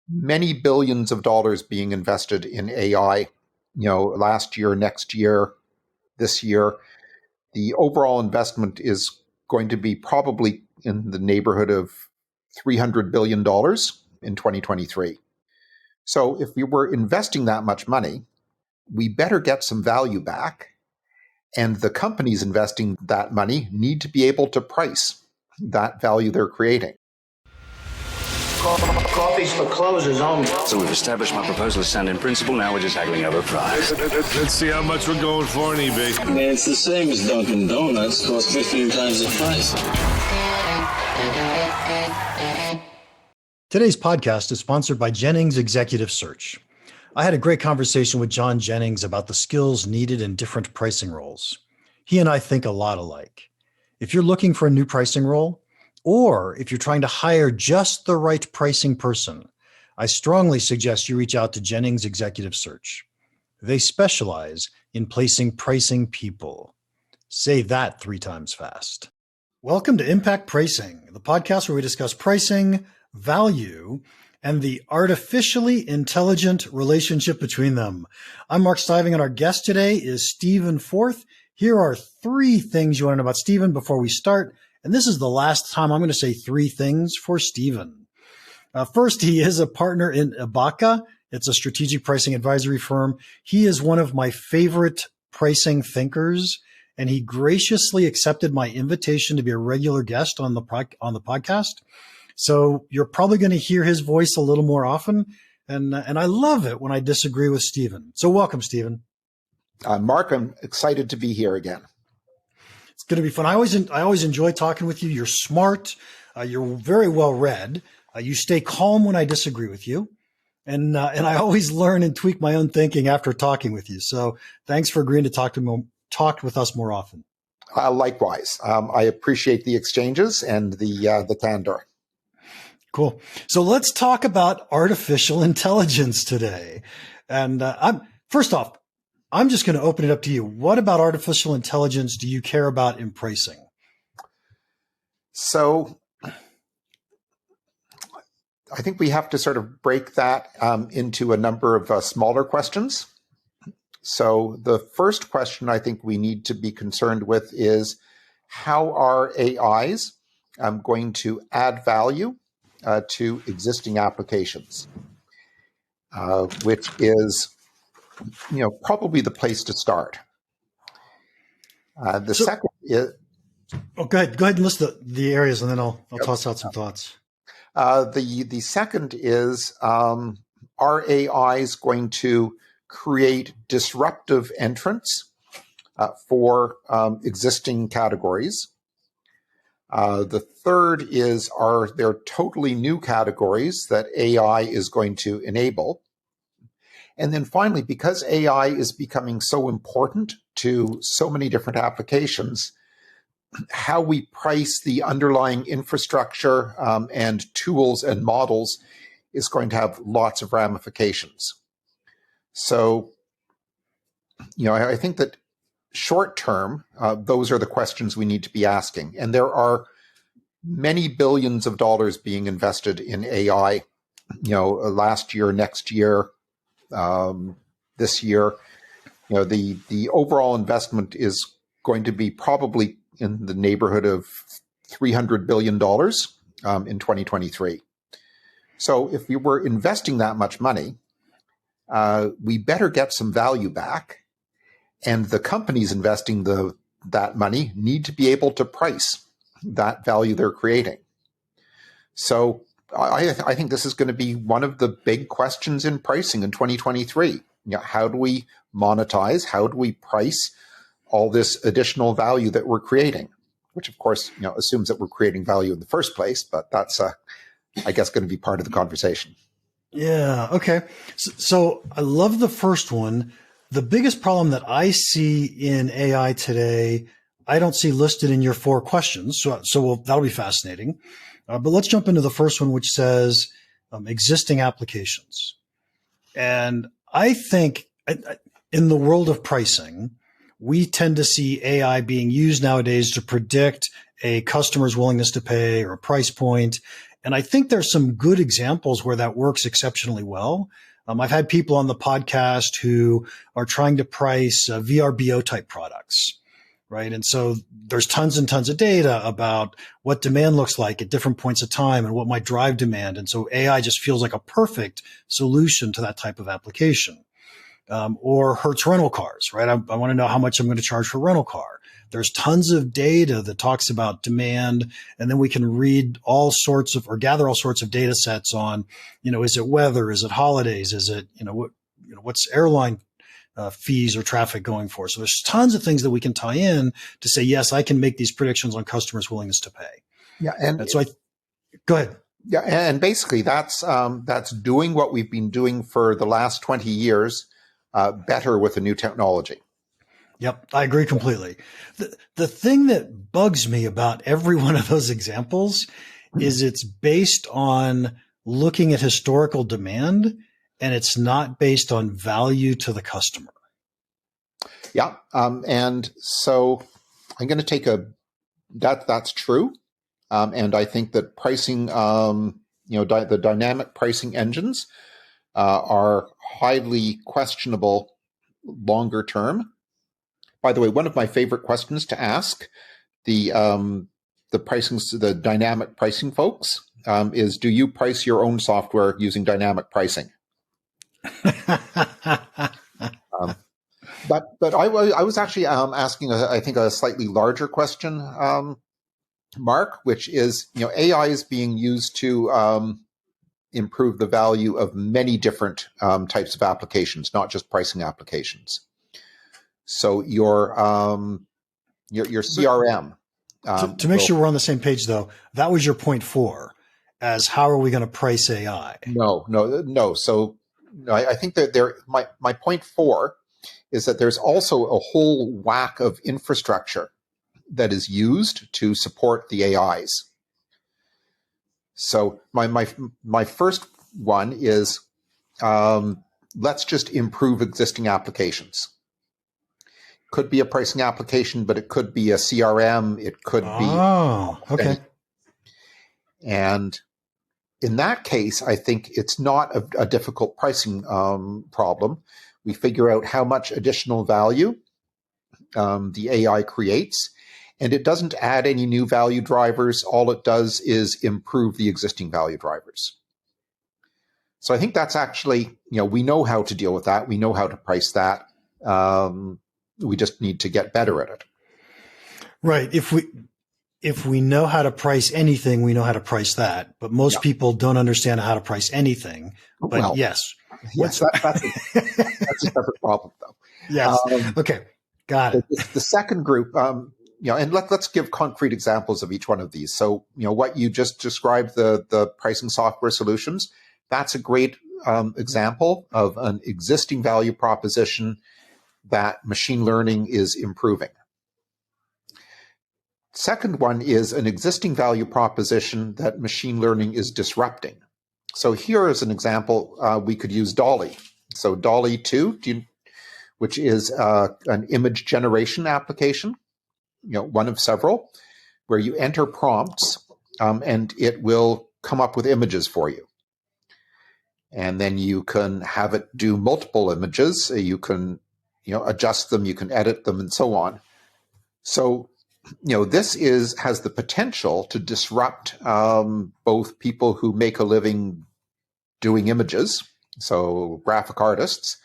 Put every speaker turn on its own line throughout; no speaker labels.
many billions of dollars being invested in AI, last year, next year, this year. The overall investment is going to be probably in the neighborhood of $300 billion in 2023. So if we were investing that much money, we better get some value back. And the companies investing that money need to be able to price that value they're creating.
Coffee's for closers only.
So we've established my proposal is sound in principle. Now we're just haggling over price.
Let's see how much we're going for on eBay.
Man, it's the same as Dunkin' Donuts. Costs 15 times the price.
Today's podcast is sponsored by Jennings Executive Search. I had a great conversation with John Jennings about the skills needed in different pricing roles. He and I think a lot alike. If you're looking for a new pricing role, or if you're trying to hire just the right pricing person, I strongly suggest you reach out to Jennings Executive Search. They specialize in placing pricing people. Say that 3 times fast. Welcome to Impact Pricing, the podcast where we discuss pricing, value, and the artificially intelligent relationship between them. I'm Mark Stiving, and our guest today is Stephen Forth. Here are 3 things you want to know about Stephen before we start. And this is the last time I'm going to say 3 things for Stephen. First, he is a partner in Ibbaka. It's a strategic pricing advisory firm. He is one of my favorite pricing thinkers, and he graciously accepted my invitation to be a regular guest on the podcast. So you're probably going to hear his voice a little more often, and I love it when I disagree with Stephen. So welcome, Stephen.
Mark, I'm excited to be here again.
It's going to be fun. I always enjoy talking with you. You're smart. You're very well read. You stay calm when I disagree with you, and I always learn and tweak my own thinking after talking with you. So thanks for agreeing to talk with us more often.
Likewise, I appreciate the exchanges and the candor.
Cool. So let's talk about artificial intelligence today. And first off, I'm just going to open it up to you. What about artificial intelligence do you care about in pricing?
So I think we have to sort of break that into a number of smaller questions. So the first question I think we need to be concerned with is how are AIs going to add value to existing applications, which is probably the place to start. Second is...
Oh, go ahead and list the areas, and then I'll toss out some thoughts.
The second is, are AIs going to create disruptive entrants for existing categories? The third is, are there totally new categories that AI is going to enable? And then finally, because AI is becoming so important to so many different applications, how we price the underlying infrastructure and tools and models is going to have lots of ramifications. So, I think that short term, those are the questions we need to be asking. And there are many billions of dollars being invested in AI, last year, next year, this year. The overall investment is going to be probably in the neighborhood of $300 billion in 2023. So if we were investing that much money, we better get some value back. And the companies investing that money need to be able to price that value they're creating. So I think this is going to be one of the big questions in pricing in 2023. How do we monetize? How do we price all this additional value that we're creating? Which, of course, assumes that we're creating value in the first place, but that's, I guess, going to be part of the conversation.
Yeah. Okay. So I love the first one. The biggest problem that I see in AI today, I don't see listed in your 4 questions. So that'll be fascinating. But let's jump into the first one, which says existing applications. And I think in the world of pricing, we tend to see AI being used nowadays to predict a customer's willingness to pay or a price point. And I think there's some good examples where that works exceptionally well. I've had people on the podcast who are trying to price VRBO type products, right? And so there's tons and tons of data about what demand looks like at different points of time and what might drive demand. And so AI just feels like a perfect solution to that type of application. Or Hertz rental cars, right? I want to know how much I'm going to charge for a rental car. There's tons of data that talks about demand, and then we can read all sorts of, or gather all sorts of data sets on, is it weather? Is it holidays? Is it, what's airline fees or traffic going for? So there's tons of things that we can tie in to say, yes, I can make these predictions on customers' willingness to pay.
Yeah.
And so go ahead.
Yeah. And basically that's doing what we've been doing for the last 20 years, better with a new technology.
Yep, I agree completely. The thing that bugs me about every one of those examples is it's based on looking at historical demand, and it's not based on value to the customer.
Yeah, and so I'm going to take that's true, and I think that pricing, the dynamic pricing engines are highly questionable longer term. By the way, one of my favorite questions to ask the dynamic pricing folks is, do you price your own software using dynamic pricing? But I was actually asking, I think, a slightly larger question, Mark, which is, AI is being used to improve the value of many different types of applications, not just pricing applications. So your CRM.
To make sure we're on the same page, though, that was your point 4, as how are we going to price AI?
No. So I think that my point 4 is that there's also a whole whack of infrastructure that is used to support the AIs. So my first one is let's just improve existing applications. Could be a pricing application, but it could be a CRM. It could be.
Oh, okay.
And in that case, I think it's not a difficult pricing problem. We figure out how much additional value the AI creates, and it doesn't add any new value drivers. All it does is improve the existing value drivers. So I think that's actually, we know how to deal with that. We know how to price that. We just need to get better at it.
Right. If we know how to price anything, we know how to price that. But most people don't understand how to price anything. But
well,
yes,
that's a separate problem, though.
Yes. Okay. Got it.
The second group, and let's give concrete examples of each one of these. So, what you just described, the pricing software solutions, that's a great example of an existing value proposition that machine learning is improving. Second one is an existing value proposition that machine learning is disrupting. So here is an example. We could use Dolly. So Dolly 2, which is an image generation application, one of several, where you enter prompts and it will come up with images for you. And then you can have it do multiple images. You can adjust them, you can edit them, and so on. So, this has the potential to disrupt both people who make a living doing images, so graphic artists,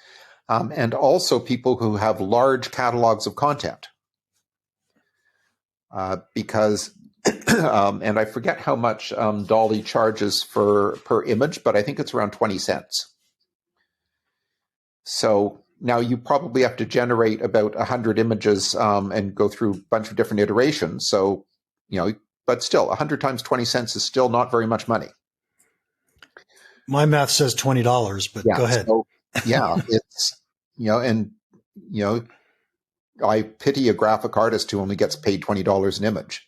and also people who have large catalogs of content. Because, and I forget how much Dolly charges per image, but I think it's around 20 cents. So now you probably have to generate about 100 images and go through a bunch of different iterations. So, but still 100 times 20 cents is still not very much money.
My math says $20, but go ahead.
So, it's, I pity a graphic artist who only gets paid $20 an image.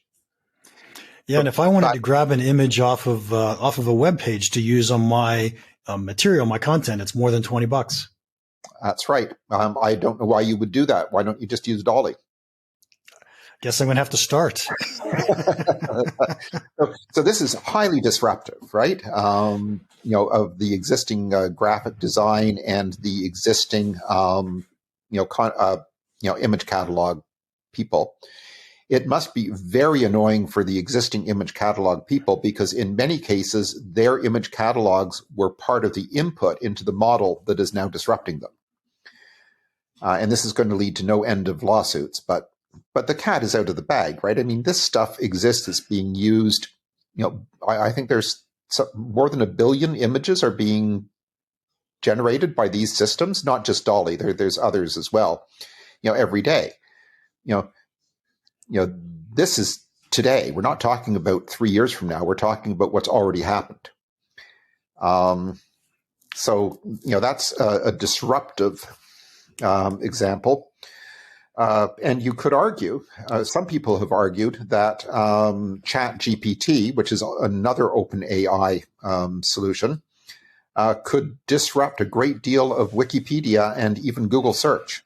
Yeah. And if I wanted to grab an image off of a web page to use on my material, my content, it's more than $20.
That's right. I don't know why you would do that. Why don't you just use Dolly?
Guess I'm going to have to start.
So this is highly disruptive, right? Of the existing graphic design and the existing, image catalog people. It must be very annoying for the existing image catalog people because in many cases, their image catalogs were part of the input into the model that is now disrupting them. And this is going to lead to no end of lawsuits, but the cat is out of the bag, right? I mean, this stuff exists as being used. I think there's more than 1 billion images are being generated by these systems, not just Dolly. There's others as well, every day. This is today. We're not talking about 3 years from now. We're talking about what's already happened. So that's a disruptive example. And you could argue, some people have argued that Chat GPT, which is another open AI solution, could disrupt a great deal of Wikipedia and even Google search.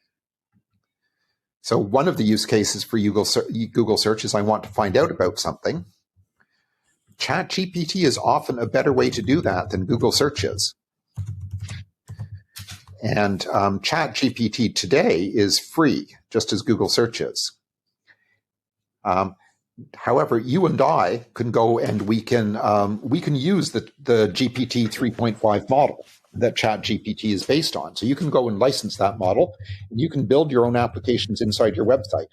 So one of the use cases for Google search is I want to find out about something. Chat GPT is often a better way to do that than Google search is. And Chat GPT today is free, just as Google search is. However, you and I can go and we can use the GPT 3.5 model that Chat GPT is based on. So you can go and license that model, and you can build your own applications inside your website.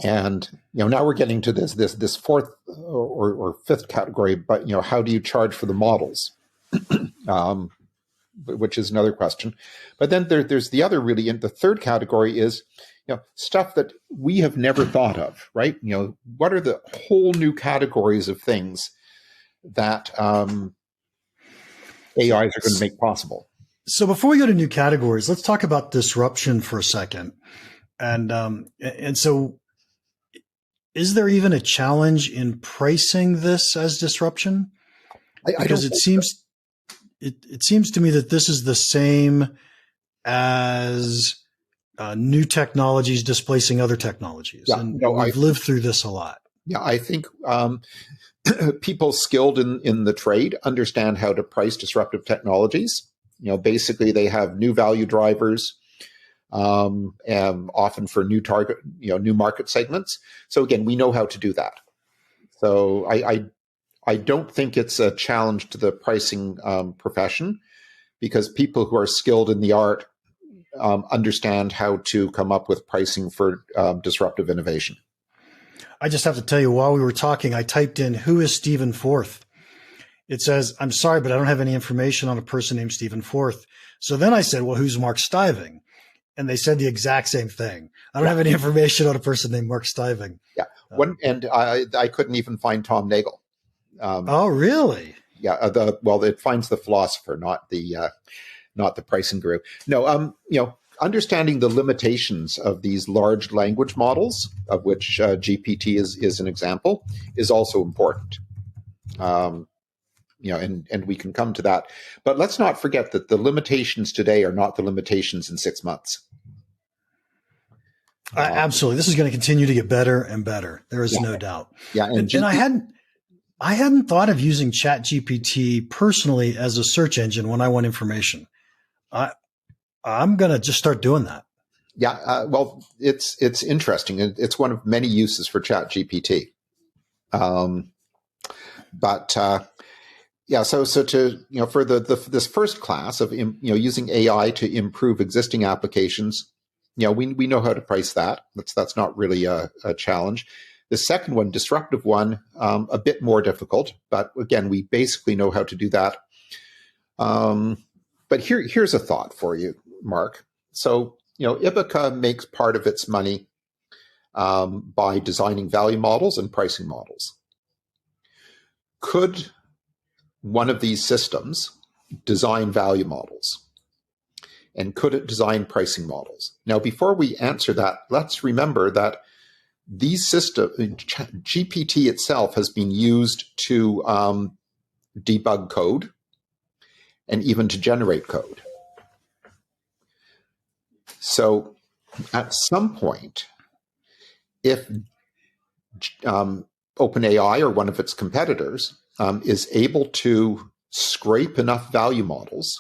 And now we're getting to this fourth or fifth category. But how do you charge for the models? Which is another question. But then there's the other the third category is, stuff that we have never thought of, right? What are the whole new categories of things that AIs are going to make possible?
So before we go to new categories, let's talk about disruption for a second. And so is there even a challenge in pricing this as disruption? Because it seems to me that this is the same as new technologies displacing other technologies. Yeah, and we've lived through this a lot.
Yeah, I think people skilled in the trade understand how to price disruptive technologies. Basically they have new value drivers, and often for new target, new market segments. So again, we know how to do that. So I don't think it's a challenge to the pricing profession, because people who are skilled in the art understand how to come up with pricing for disruptive innovation.
I just have to tell you, while we were talking, I typed in, who is Stephen Forth? It says, I'm sorry, but I don't have any information on a person named Stephen Forth. So then I said, well, who's Mark Stiving? And they said the exact same thing. I don't have any information on a person named Mark Stiving. Yeah.
And I couldn't even find Tom Nagel.
Oh, really?
Yeah. It finds the philosopher, not the pricing guru. No. Understanding the limitations of these large language models, of which GPT is an example, is also important. And we can come to that. But let's not forget that the limitations today are not the limitations in 6 months.
Absolutely. This is going to continue to get better and better. There is no doubt. Yeah. And I hadn't thought of using Chat GPT personally as a search engine when I want information. I'm going to just start doing that.
Yeah. It's interesting. It's one of many uses for Chat GPT. So to, for this first class of, using AI to improve existing applications, we know how to price that. That's not really a challenge. The second one, disruptive one, a bit more difficult, but again, we basically know how to do that. But here's a thought for you, Mark. So, Ibbaka makes part of its money by designing value models and pricing models. Could one of these systems design value models? And could it design pricing models? Now, before we answer that, let's remember that these systems, GPT itself has been used to debug code and even to generate code. So at some point, if OpenAI or one of its competitors is able to scrape enough value models,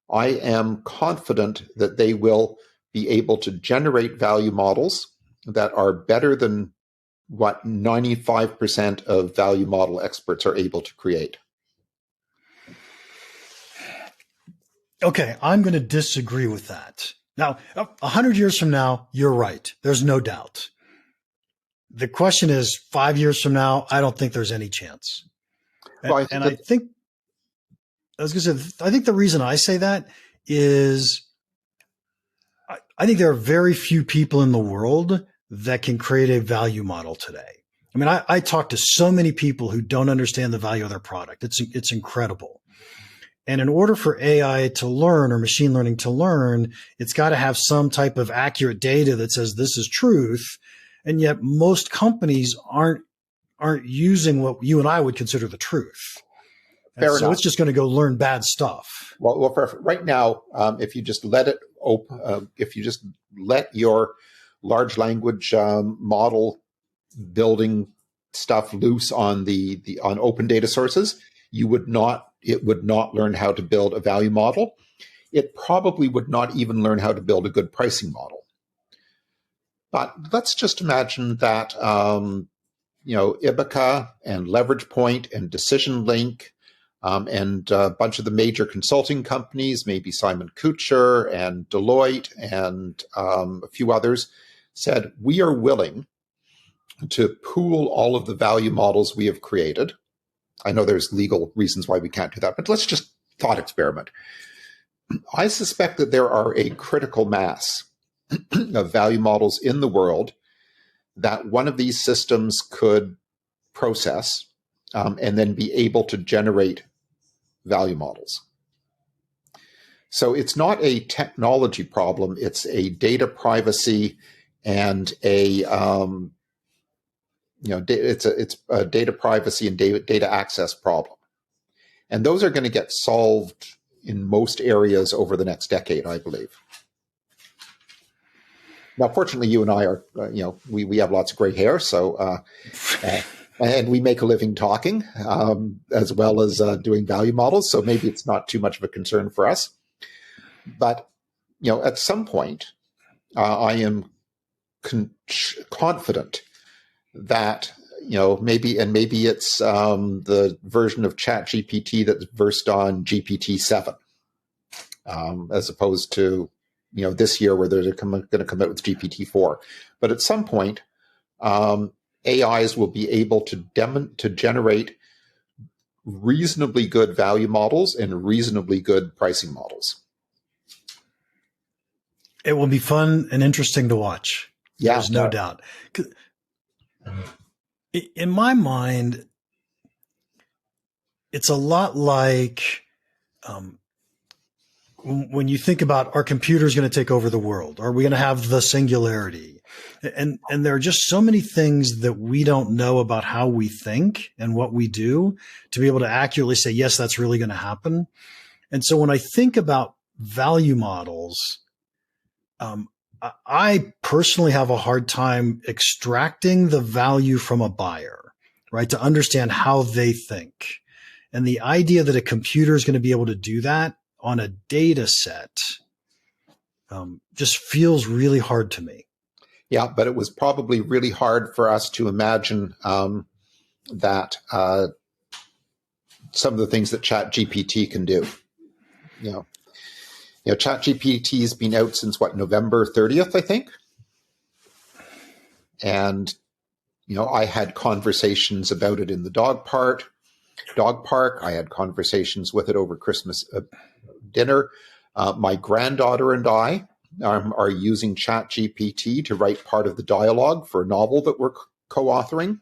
I am confident that they will be able to generate value models that are better than what 95% of value model experts are able to create.
Okay, I'm going to disagree with that. Now, 100 years from now, you're right. There's no doubt. The question is, 5 years from now, I don't think there's any chance. I think the reason I say that is I think there are very few people in the world that can create a value model today. I mean, I talk to so many people who don't understand the value of their product. It's incredible. And in order for AI to learn or machine learning to learn, it's got to have some type of accurate data that says this is truth. And yet most companies aren't using what you and I would consider the truth.
Fair enough.
So it's just going to go learn bad stuff.
Well, for right now, if you just let it open, if you just let your large language model building stuff loose on on open data sources, it would not learn how to build a value model. It probably would not even learn how to build a good pricing model. But let's just imagine that Ibbaka and LeveragePoint and DecisionLink and a bunch of the major consulting companies, maybe Simon Kucher and Deloitte and a few others, said, we are willing to pool all of the value models we have created. I know there's legal reasons why we can't do that, but let's just thought experiment. I suspect that there are a critical mass of value models in the world that one of these systems could process and then be able to generate value models. So it's not a technology problem, it's a data privacy and it's a data privacy and data access problem. And those are going to get solved in most areas over the next decade, I believe. Now, fortunately, you and I are, we have lots of gray hair, so and we make a living talking as well as doing value models. So maybe it's not too much of a concern for us. But at some point, I am confident that maybe it's the version of Chat GPT that's versed on GPT-7, as opposed to this year where they're going to come out with GPT-4. But at some point, AIs will be able to generate reasonably good value models and reasonably good pricing models.
It will be fun and interesting to watch.
Yeah,
there's no doubt. In my mind, it's a lot like when you think about, are computers going to take over the world? Are we going to have the singularity? And there are just so many things that we don't know about how we think and what we do to be able to accurately say, yes, that's really going to happen. And so when I think about value models, I personally have a hard time extracting the value from a buyer, right? To understand how they think. And the idea that a computer is going to be able to do that on a data set just feels really hard to me.
Yeah, but it was probably really hard for us to imagine that some of the things that Chat GPT can do. Chat GPT has been out since November 30th, I think. And, I had conversations about it in the dog park. I had conversations with it over Christmas dinner. My granddaughter and I are using Chat GPT to write part of the dialogue for a novel that we're co-authoring.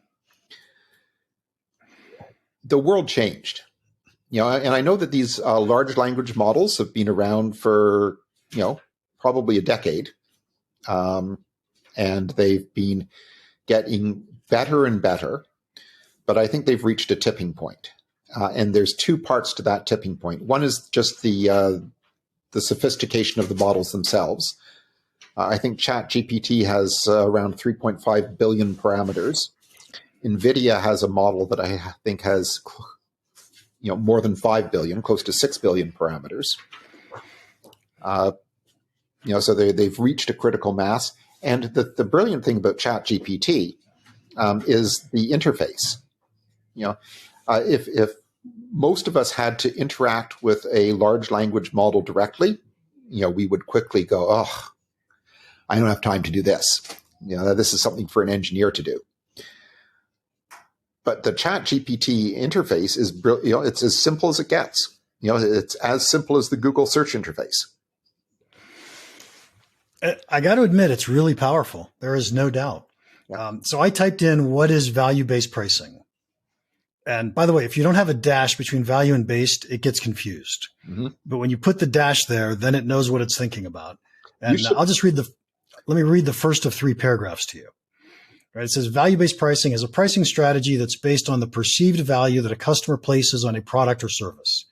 The world changed. And I know that these large language models have been around for, probably a decade. And they've been getting better and better. But I think they've reached a tipping point. And there's two parts to that tipping point. One is just the sophistication of the models themselves. I think Chat GPT has around 3.5 billion parameters. NVIDIA has a model that I think has more than 5 billion, close to 6 billion parameters. So they've reached a critical mass. And the brilliant thing about Chat GPT is the interface. If most of us had to interact with a large language model directly, we would quickly go, oh, I don't have time to do this. This is something for an engineer to do. But the Chat GPT interface is, it's as simple as it gets. It's as simple as the Google search interface.
I got to admit, it's really powerful. There is no doubt.
Yeah.
So I typed in, what is value-based pricing? And by the way, if you don't have a dash between value and based, it gets confused. Mm-hmm. But when you put the dash there, then it knows what it's thinking about. And I'll just let me read the first of 3 paragraphs to you. Right? It says value-based pricing is a pricing strategy that's based on the perceived value that a customer places on a product or service.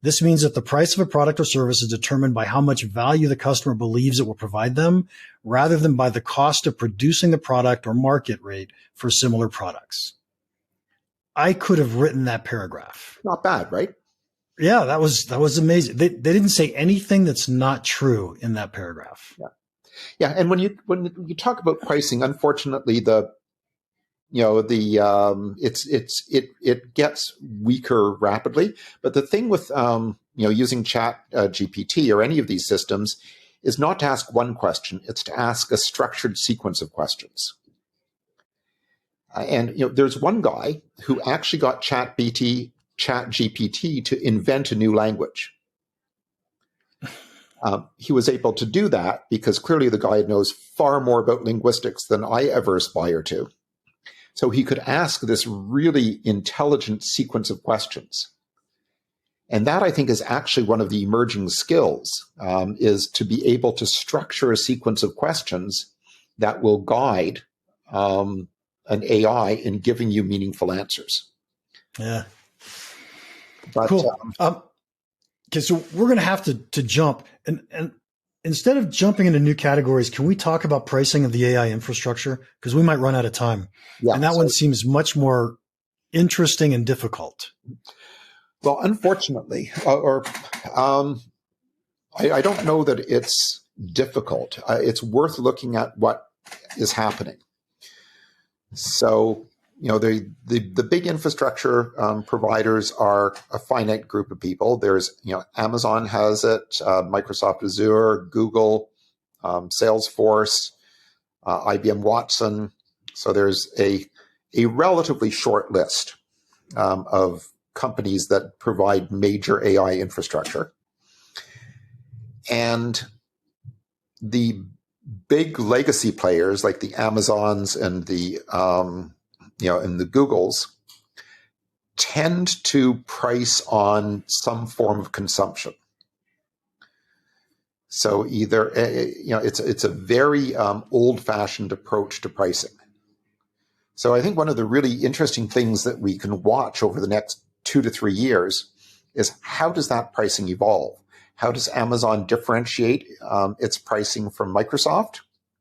This means that the price of a product or service is determined by how much value the customer believes it will provide them, rather than by the cost of producing the product or market rate for similar products. I could have written that paragraph.
Not bad, right?
Yeah, that was amazing. They didn't say anything that's not true in that paragraph.
Yeah. And when you talk about pricing, unfortunately, it gets weaker rapidly. But the thing with using Chat GPT or any of these systems is not to ask one question; it's to ask a structured sequence of questions. And there's one guy who actually got Chat GPT to invent a new language. He was able to do that because clearly the guy knows far more about linguistics than I ever aspire to. So he could ask this really intelligent sequence of questions. And that, I think, is actually one of the emerging skills, is to be able to structure a sequence of questions that will guide an AI in giving you meaningful answers.
Yeah.
But,
cool. Okay, so we're going to have to jump. And instead of jumping into new categories, can we talk about pricing of the AI infrastructure? Because we might run out of time. Yeah, and that one seems much more interesting and difficult.
Well, unfortunately, I don't know that it's difficult. It's worth looking at what is happening. So, the big infrastructure providers are a finite group of people. There's, Amazon has it, Microsoft Azure, Google, Salesforce, IBM Watson. So there's a relatively short list of companies that provide major AI infrastructure. And the big legacy players like the Amazons and the and the Googles tend to price on some form of consumption. So either it's a very old-fashioned approach to pricing. So I think one of the really interesting things that we can watch over the next 2 to 3 years is how does that pricing evolve? How does Amazon differentiate its pricing from Microsoft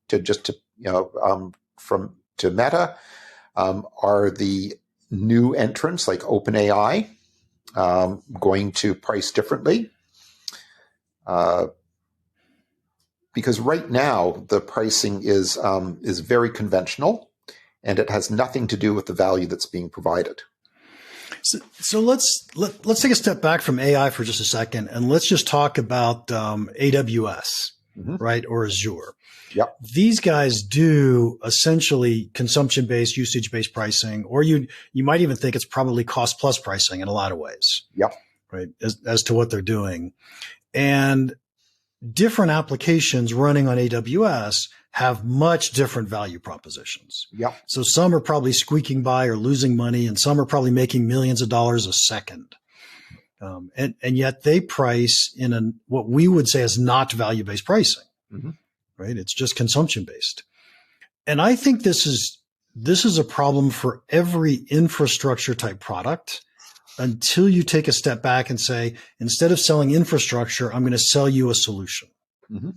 to Meta? Are the new entrants like OpenAI going to price differently? Because right now the pricing is very conventional, and it has nothing to do with the value that's being provided.
So let's take a step back from AI for just a second, and let's just talk about AWS, right, or Azure.
Yep.
These guys do essentially consumption-based, usage-based pricing, or you might even think it's probably cost-plus pricing in a lot of ways.
Yep.
Right, as to what they're doing. And different applications running on AWS have much different value propositions.
Yep.
So some are probably squeaking by or losing money, and some are probably making millions of dollars a second. And yet they price in what we would say is not value-based pricing. Mm-hmm. Right? It's just consumption based. And I think this is a problem for every infrastructure type product until you take a step back and say, instead of selling infrastructure, I'm going to sell you a solution. Mm-hmm.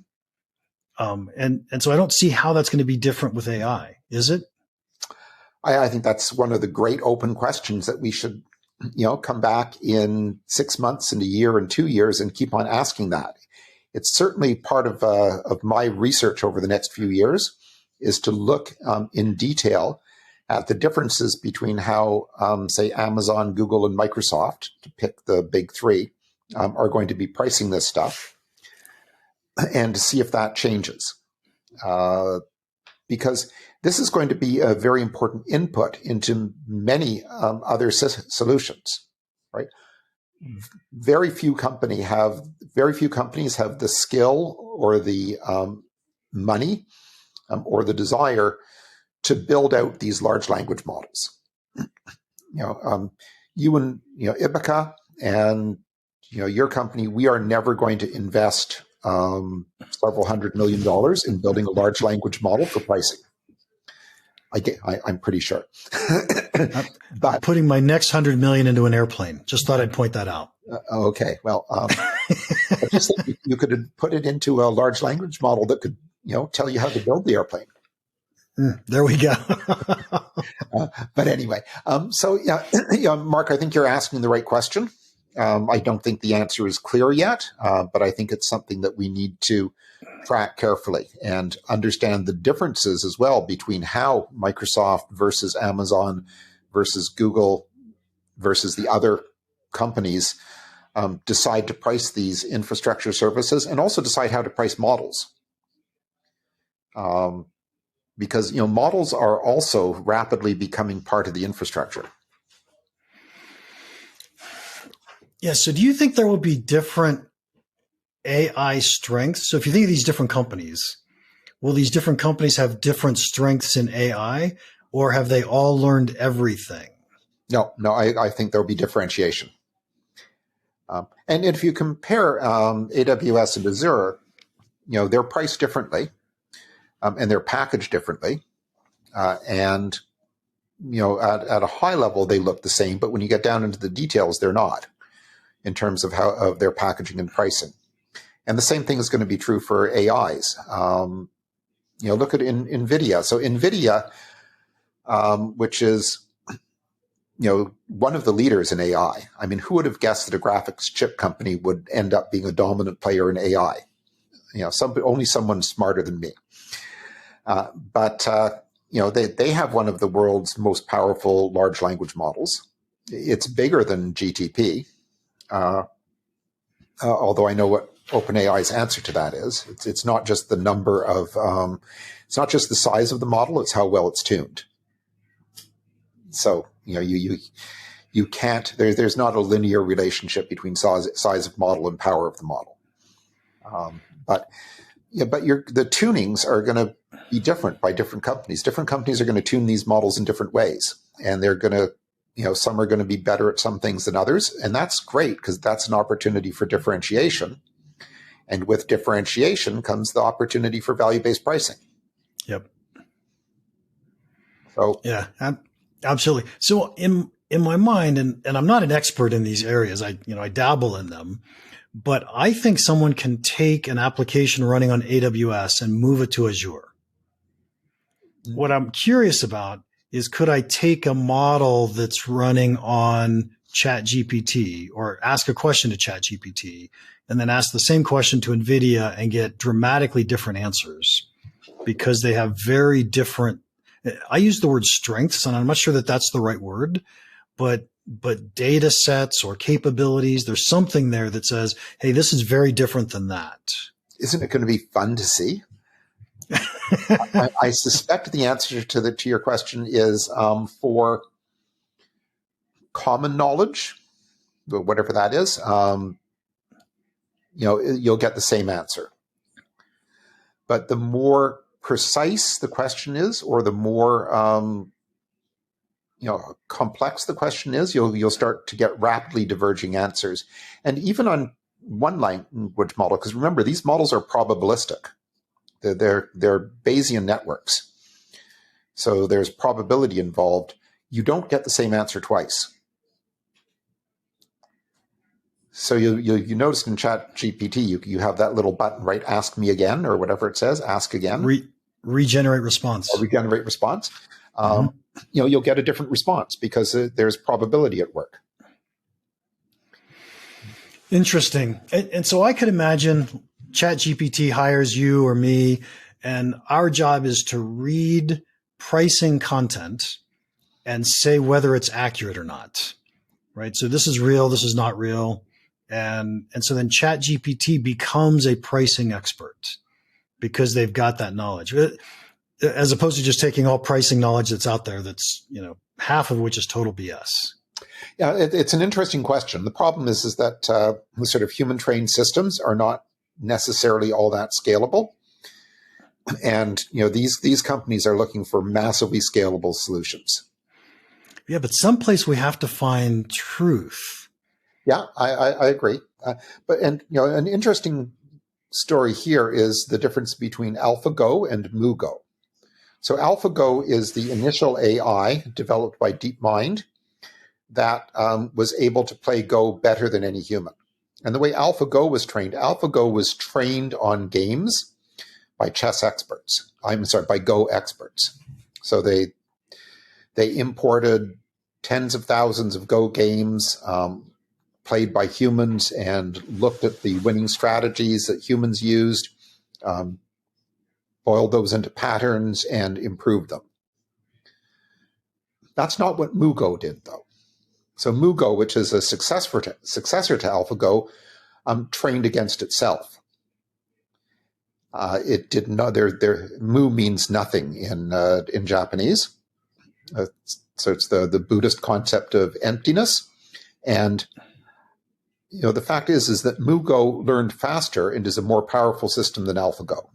And so I don't see how that's going to be different with AI, is it?
I think that's one of the great open questions that we should, come back in 6 months and a year and 2 years and keep on asking that. It's certainly part of my research over the next few years is to look in detail at the differences between how, say, Amazon, Google, and Microsoft, to pick the big three, are going to be pricing this stuff, and to see if that changes. Because this is going to be a very important input into many other solutions, right? Very few companies have the skill or the money or the desire to build out these large language models. You and Ibbaka and your company, we are never going to invest several $100 million in building a large language model for pricing. I'm pretty sure.
But putting my next 100 million into an airplane. Just thought I'd point that out.
Okay. Well, I just think you could put it into a large language model that could, tell you how to build the airplane.
There we go.
But anyway, Mark, I think you're asking the right question. I don't think the answer is clear yet, but I think it's something that we need to track carefully and understand the differences as well between how Microsoft versus Amazon versus Google versus the other companies decide to price these infrastructure services, and also decide how to price models. Because models are also rapidly becoming part of the infrastructure.
Yeah. So do you think there will be different AI strengths? So if you think of these different companies, will these different companies have different strengths in AI, or have they all learned everything? No,
I think there'll be differentiation. And if you compare AWS and Azure, they're priced differently, and they're packaged differently. And, at a high level, they look the same, but when you get down into the details, they're not, in terms of their packaging and pricing. And the same thing is going to be true for AIs. Look at NVIDIA. So NVIDIA, which is, one of the leaders in AI. I mean, who would have guessed that a graphics chip company would end up being a dominant player in AI? Only someone smarter than me. But they have one of the world's most powerful large language models. It's bigger than GTP, although I know what OpenAI's answer to that is. It's not just the number of, it's not just the size of the model, it's how well it's tuned. So, you can't, there's not a linear relationship between size of model and power of the model. But the tunings are going to be different by different companies. Different companies are going to tune these models in different ways, and they're going to, some are going to be better at some things than others. And that's great, because that's an opportunity for differentiation. And with differentiation comes the opportunity for value-based pricing.
Yep.
So
yeah, absolutely. So in my mind, and I'm not an expert in these areas, I dabble in them, but I think someone can take an application running on AWS and move it to Azure. Mm-hmm. What I'm curious about is, could I take a model that's running on Chat GPT, or ask a question to Chat GPT, and then ask the same question to NVIDIA and get dramatically different answers, because they have very different, I use the word strengths, and I'm not sure that that's the right word, but data sets or capabilities, there's something there that says, hey, this is very different than that.
Isn't it going to be fun to see? I suspect the answer to your question is for common knowledge, whatever that is, you'll get the same answer. But the more precise the question is, or the more complex the question is, you'll start to get rapidly diverging answers. And even on one language model, because remember, these models are probabilistic. They're Bayesian networks. So there's probability involved. You don't get the same answer twice. So you noticed in Chat GPT, you have that little button, right? Ask me again, or whatever it says, ask again.
Regenerate response.
Or regenerate response. You'll get a different response because there's probability at work.
Interesting. And so I could imagine Chat GPT hires you or me, and our job is to read pricing content and say whether it's accurate or not, right? So this is real, this is not real. And so then Chat GPT becomes a pricing expert because they've got that knowledge, as opposed to just taking all pricing knowledge that's out there that's, half of which is total BS.
Yeah, it's an interesting question. The problem is that the sort of human trained systems are not necessarily all that scalable. And, these companies are looking for massively scalable solutions.
Yeah, but someplace we have to find truth.
Yeah, I agree. But an interesting story here is the difference between AlphaGo and MuGo. So AlphaGo is the initial AI developed by DeepMind that was able to play Go better than any human. And the way AlphaGo was trained on games by by Go experts. So they imported tens of thousands of Go games played by humans and looked at the winning strategies that humans used, boiled those into patterns and improved them. That's not what MuGo did, though. So MuGo, which is a successor to AlphaGo, trained against itself. It did not. Mu means nothing in Japanese. So it's the Buddhist concept of emptiness. And the fact is that MuGo learned faster and is a more powerful system than AlphaGo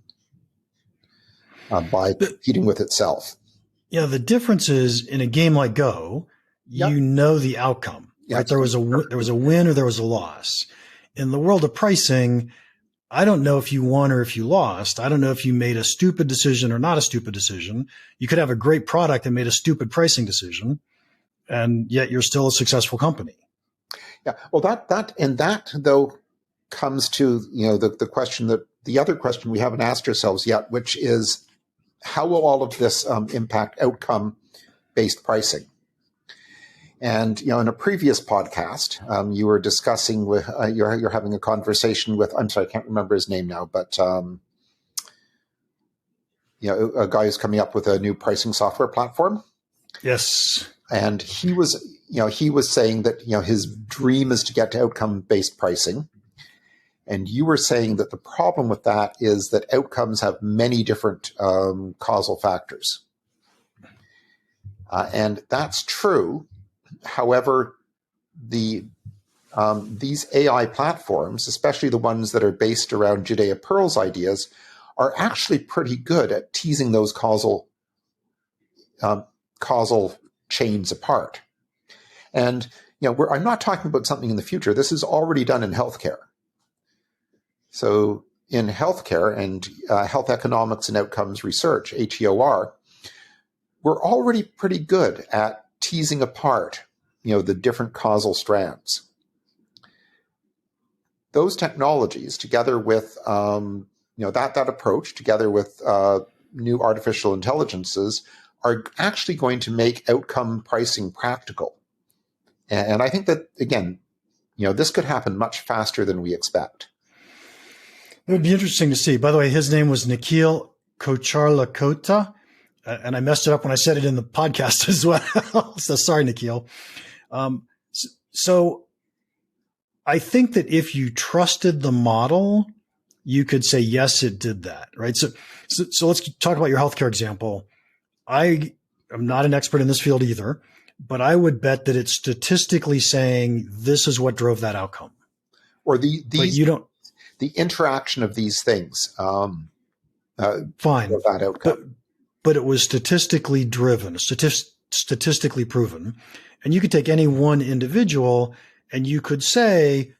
by competing with itself. Yeah,
the difference is in a game like Go, you know the outcome. Right? There was a win or there was a loss. In the world of pricing, I don't know if you won or if you lost. I don't know if you made a stupid decision or not a stupid decision. You could have a great product and made a stupid pricing decision, and yet you're still a successful company.
Yeah. Well, that though comes to the question the other question we haven't asked ourselves yet, which is how will all of this impact outcome-based pricing? And in a previous podcast, you were discussing with you're having a conversation with, I'm sorry, I can't remember his name now, but a guy who's coming up with a new pricing software platform.
Yes,
and he was saying that his dream is to get to outcome-based pricing, and you were saying that the problem with that is that outcomes have many different causal factors, and that's true. However, these AI platforms, especially the ones that are based around Judea Pearl's ideas, are actually pretty good at teasing those causal chains apart. And I'm not talking about something in the future. This is already done in healthcare. So in healthcare and health economics and outcomes research, HEOR, we're already pretty good at teasing apart the different causal strands. Those technologies, together with that approach, together with new artificial intelligences, are actually going to make outcome pricing practical. And I think that, again, this could happen much faster than we expect.
It would be interesting to see. By the way, his name was Nikhil Kocharlakota, and I messed it up when I said it in the podcast as well. So sorry, Nikhil. So I think that if you trusted the model, you could say, yes, it did that, right? So let's talk about your healthcare example. I am not an expert in this field either, but I would bet that it's statistically saying this is what drove that outcome.
Or the interaction of these things.
Fine.
That outcome.
But it was statistically driven, statistically proven. And you could take any one individual and you could say,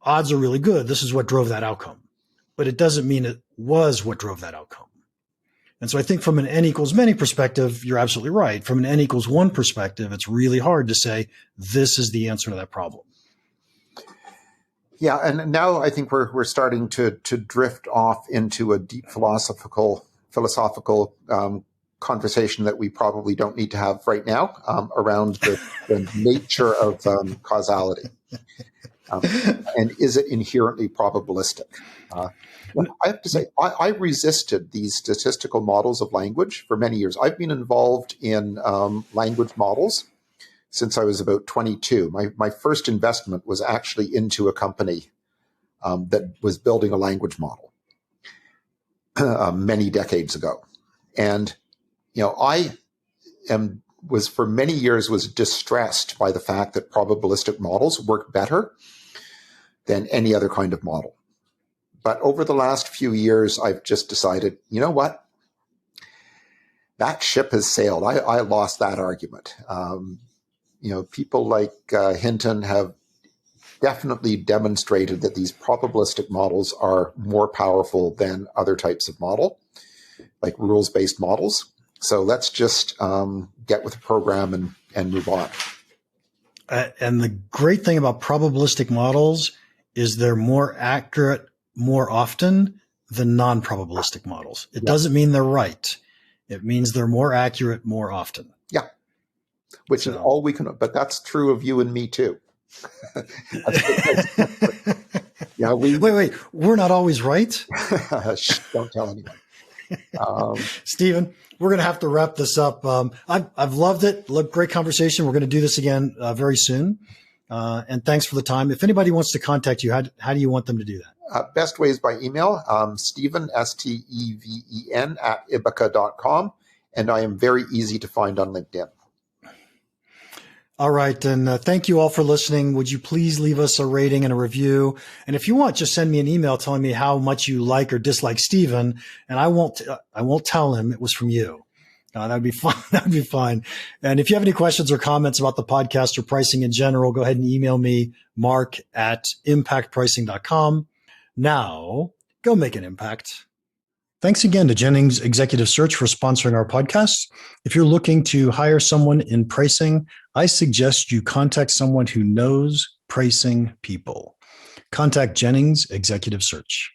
odds are really good. This is what drove that outcome. But it doesn't mean it was what drove that outcome. And so I think from an N equals many perspective, you're absolutely right. From an N equals one perspective, it's really hard to say this is the answer to that problem.
Yeah, and now I think we're starting to drift off into a deep philosophical conversation that we probably don't need to have right now around the nature of causality. And is it inherently probabilistic? I have to say, I resisted these statistical models of language for many years. I've been involved in language models since I was about 22. My first investment was actually into a company that was building a language model many decades ago. And, I was for many years was distressed by the fact that probabilistic models work better than any other kind of model. But over the last few years, I've just decided, you know what? That ship has sailed. I lost that argument. People like Hinton have definitely demonstrated that these probabilistic models are more powerful than other types of model, like rules-based models. So let's just get with the program and move on.
And the great thing about probabilistic models is they're more accurate more often than non-probabilistic models. It doesn't mean they're right. It means they're more accurate more often.
Yeah, which is all we can. But that's true of you and me too. Yeah,
wait. We're not always right.
Shh, don't tell anyone.
Stephen, we're going to have to wrap this up. I've loved it. Great conversation. We're going to do this again very soon. And thanks for the time. If anybody wants to contact you, how do you want them to do that?
Best way is by email, Stephen, Steven, at Ibbaka.com. And I am very easy to find on LinkedIn.
All right. And thank you all for listening. Would you please leave us a rating and a review? And if you want, just send me an email telling me how much you like or dislike Stephen. And I won't tell him it was from you. That'd be fine. That'd be fine. And if you have any questions or comments about the podcast or pricing in general, go ahead and email me, mark@impactpricing.com. Now, go make an impact. Thanks again to Jennings Executive Search for sponsoring our podcast. If you're looking to hire someone in pricing, I suggest you contact someone who knows pricing people. Contact Jennings Executive Search.